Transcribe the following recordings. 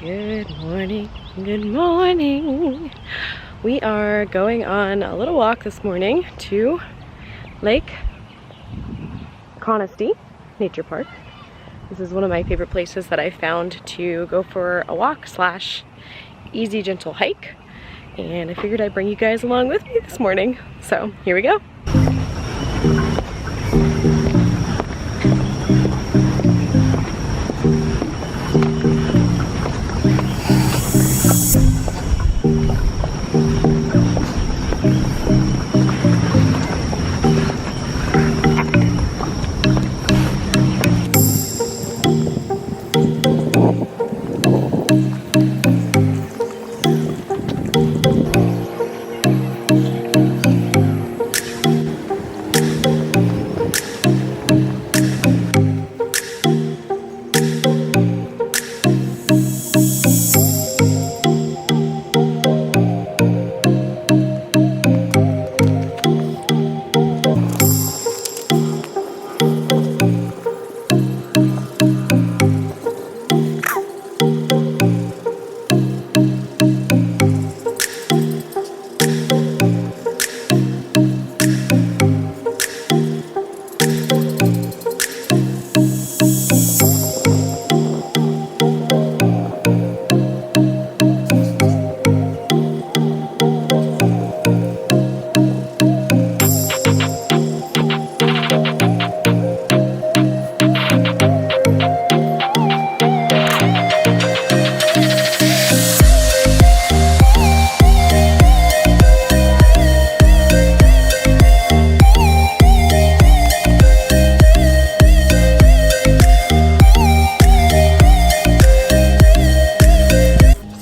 Good morning, good morning. We are going on a little walk this morning to Lake Conisty Nature Park. This is one of my favorite places that I found to go for a walk slash easy gentle hike. And I figured I'd bring you guys along with me this morning. So here we go.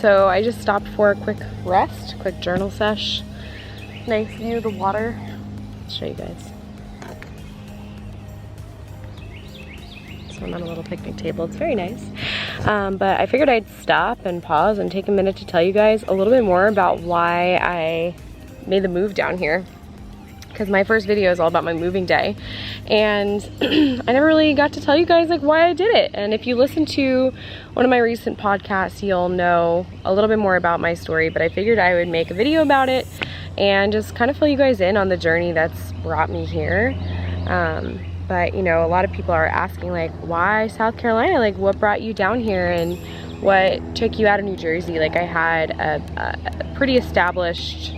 So I just stopped for a quick rest, quick journal sesh. Nice view of the water. I'll show you guys. So I'm on a little picnic table. It's very nice. But I figured I'd stop and pause and take a minute to tell you guys a little bit more about why I made the move down here. Because my first video is all about my moving day, and I never really got to tell you guys like why I did it. And if you listen to one of my recent podcasts, you'll know a little bit more about my story, but I figured I would make a video about it and just kind of fill you guys in on the journey that's brought me here. But you know, a lot of people are asking like, why South Carolina? Like, what brought you down here and what took you out of New Jersey? Like, I had a pretty established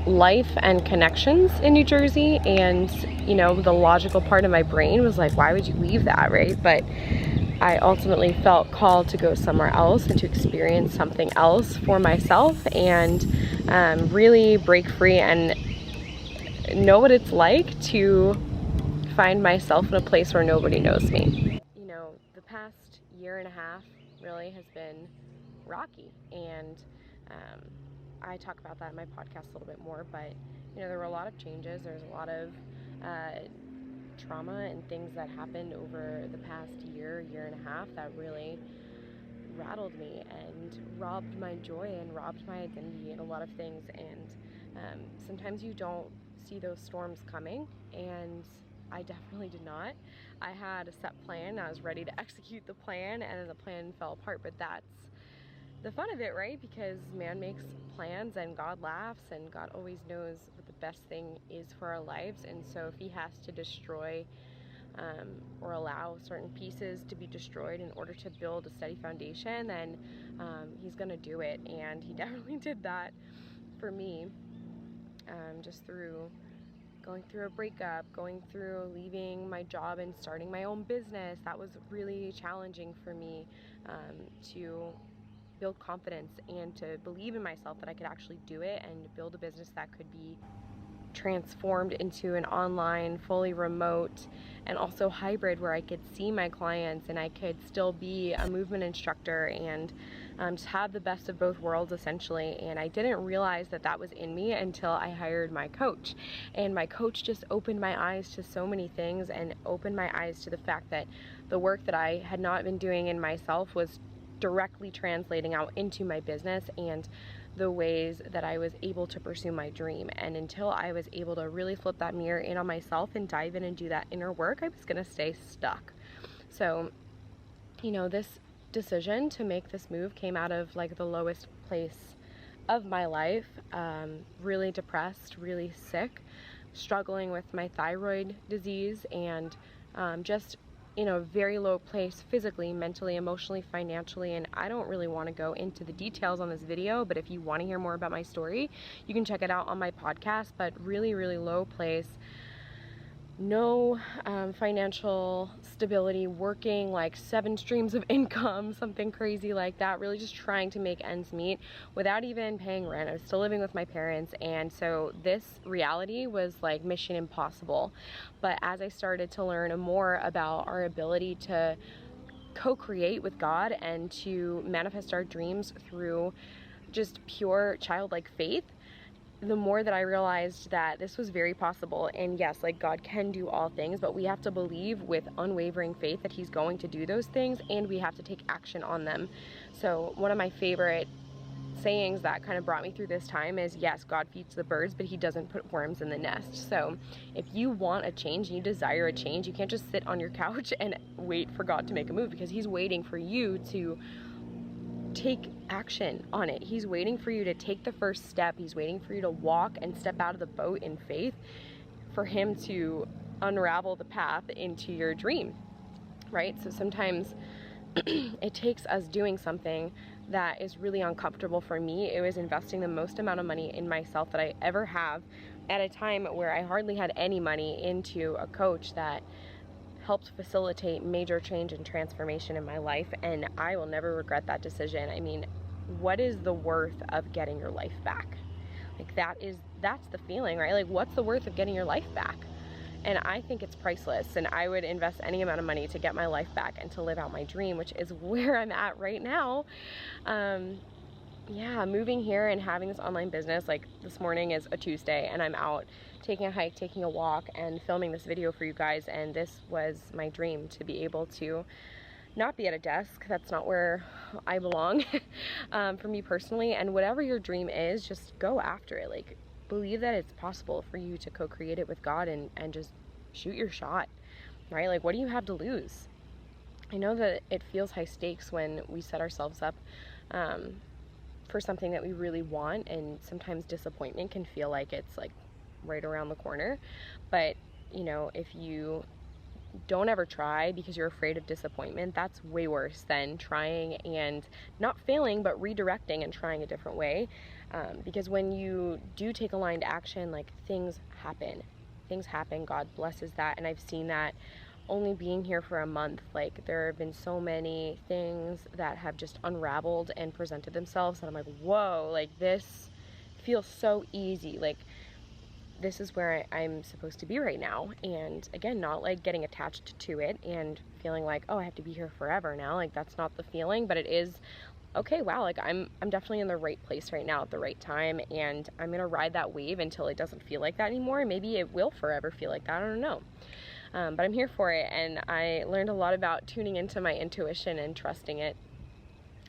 life and connections in New Jersey, and you know, the logical part of my brain was like, why would you leave that, right? But I ultimately felt called to go somewhere else and to experience something else for myself, and really break free and know what it's like to find myself in a place where nobody knows me. You know, the past year and a half really has been rocky, and I talk about that in my podcast a little bit more, but you know, there were a lot of changes. There's a lot of trauma and things that happened over the past year and a half that really rattled me and robbed my joy and robbed my identity and a lot of things. And sometimes you don't see those storms coming, and I definitely did not. I had a set plan. I was ready to execute the plan, and then the plan fell apart. But that's the fun of it, right? Because man makes plans and God laughs, and God always knows what the best thing is for our lives. And so if he has to destroy or allow certain pieces to be destroyed in order to build a steady foundation, then he's gonna do it. And he definitely did that for me, just through going through a breakup, going through leaving my job and starting my own business. That was really challenging for me, to build confidence and to believe in myself that I could actually do it and build a business that could be transformed into an online, fully remote, and also hybrid, where I could see my clients and I could still be a movement instructor and just have the best of both worlds essentially. And I didn't realize that that was in me until I hired my coach, and my coach just opened my eyes to so many things and opened my eyes to the fact that the work that I had not been doing in myself was directly translating out into my business and the ways that I was able to pursue my dream. And until I was able to really flip that mirror in on myself and dive in and do that inner work, I was gonna stay stuck. So, you know, this decision to make this move came out of like the lowest place of my life. Really depressed, really sick, struggling with my thyroid disease, and just in a very low place physically, mentally, emotionally, financially. And I don't really want to go into the details on this video, but if you want to hear more about my story, you can check it out on my podcast. But really, really low place. No financial stability, working like 7 streams of income, something crazy like that, really just trying to make ends meet without even paying rent. I was still living with my parents, and so this reality was like mission impossible. But as I started to learn more about our ability to co-create with God and to manifest our dreams through just pure childlike faith, the more that I realized that this was very possible. And yes, like God can do all things, but we have to believe with unwavering faith that He's going to do those things, and we have to take action on them. So one of my favorite sayings that kind of brought me through this time is, yes, God feeds the birds, but He doesn't put worms in the nest. So if you want a change and you desire a change, you can't just sit on your couch and wait for God to make a move, because He's waiting for you to take action on it. He's waiting for you to take the first step. He's waiting for you to walk and step out of the boat in faith, for Him to unravel the path into your dream, right? So sometimes it takes us doing something that is really uncomfortable. For me, it was investing the most amount of money in myself that I ever have at a time where I hardly had any money, into a coach that helped facilitate major change and transformation in my life, and I will never regret that decision. I mean, what is the worth of getting your life back? Like that's the feeling, right? Like, what's the worth of getting your life back? And I think it's priceless, and I would invest any amount of money to get my life back and to live out my dream, which is where I'm at right now. Yeah, moving here and having this online business, like this morning is a Tuesday and I'm out taking a hike, taking a walk, and filming this video for you guys. And this was my dream, to be able to not be at a desk. That's not where I belong for me personally. And whatever your dream is, just go after it. Like, believe that it's possible for you to co-create it with God, and just shoot your shot, right? Like, what do you have to lose? I know that it feels high stakes when we set ourselves up for something that we really want, and sometimes disappointment can feel like it's like right around the corner. But you know, if you don't ever try because you're afraid of disappointment, that's way worse than trying and not failing, but redirecting and trying a different way. Because when you do take aligned action, like, things happen. God blesses that. And I've seen that only being here for a month. Like, there have been so many things that have just unraveled and presented themselves, and I'm like, whoa, like, this feels so easy. Like, this is where I'm supposed to be right now. And again, not like getting attached to it and feeling like, oh, I have to be here forever now. Like, that's not the feeling, but it is, okay, wow, like I'm definitely in the right place right now at the right time, and I'm gonna ride that wave until it doesn't feel like that anymore. Maybe it will forever feel like that, I don't know. But I'm here for it, and I learned a lot about tuning into my intuition and trusting it.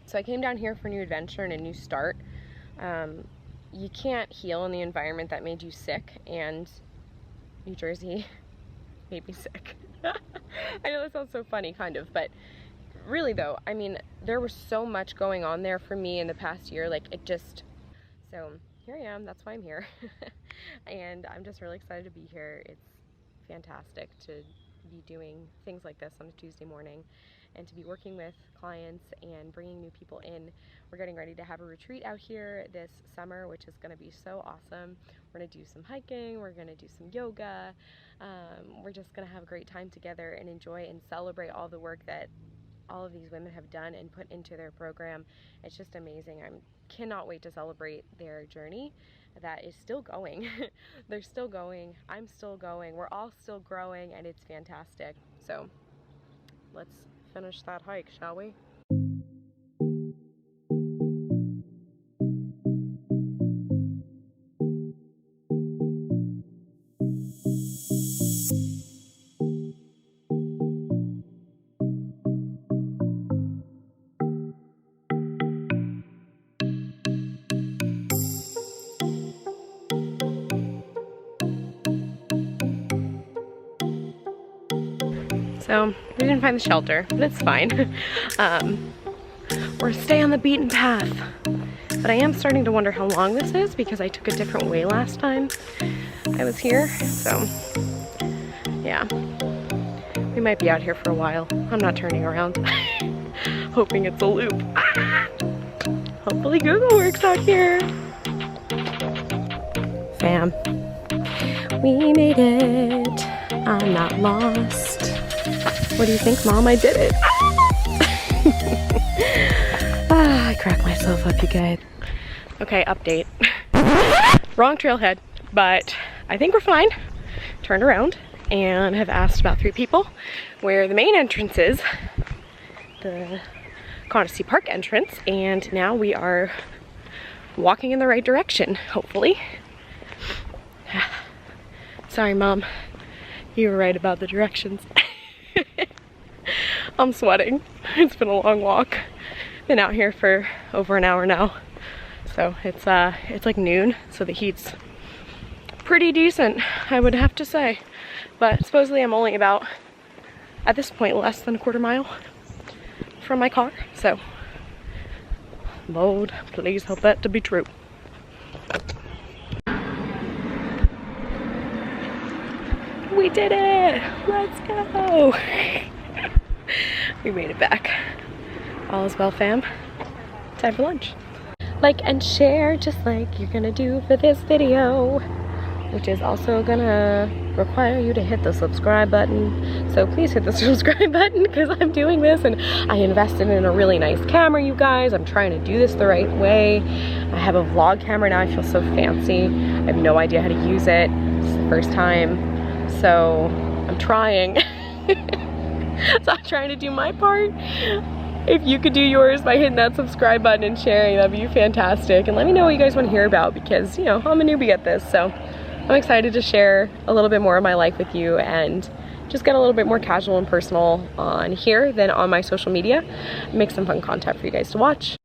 So I came down here for a new adventure and a new start. You can't heal in the environment that made you sick, and New Jersey made me sick. I know that sounds so funny, kind of, but really though, I mean, there was so much going on there for me in the past year. Like, it just, so here I am, that's why I'm here. And I'm just really excited to be here. It's fantastic to be doing things like this on a Tuesday morning, and to be working with clients and bringing new people in. We're getting ready to have a retreat out here this summer, which is going to be so awesome. We're going to do some hiking, we're going to do some yoga, we're just going to have a great time together and enjoy and celebrate all the work that all of these women have done and put into their program. It's just amazing. I cannot wait to celebrate their journey that is still going. They're still going, I'm still going, we're all still growing, and it's fantastic. So let's finish that hike, shall we? So we didn't find the shelter, but it's fine. or stay on the beaten path. But I am starting to wonder how long this is because I took a different way last time I was here. So yeah, we might be out here for a while. I'm not turning around. Hoping it's a loop. Hopefully Google works out here. Fam, we made it. I'm not lost. What do you think, Mom? I did it. I cracked myself up, you guys. Okay, update. Wrong trailhead, but I think we're fine. Turned around and have asked about 3 people where the main entrance is, the Condesi Park entrance, and now we are walking in the right direction, hopefully. Sorry, Mom. You were right about the directions. I'm sweating. It's been a long walk. Been out here for over an hour now. So it's like noon, so the heat's pretty decent, I would have to say. But supposedly I'm only about, at this point, less than a quarter mile from my car. So, Lord, please help that to be true. We did it! Let's go! We made it back. All is well, fam. Time for lunch. Like and share just like you're gonna do for this video, which is also gonna require you to hit the subscribe button. So please hit the subscribe button because I'm doing this and I invested in a really nice camera, you guys. I'm trying to do this the right way. I have a vlog camera now. I feel so fancy. I have no idea how to use it. It's the first time. So I'm trying. So I'm trying to do my part. If you could do yours by hitting that subscribe button and sharing, that'd be fantastic. And let me know what you guys want to hear about because, you know, I'm a newbie at this. So I'm excited to share a little bit more of my life with you and just get a little bit more casual and personal on here than on my social media. Make some fun content for you guys to watch.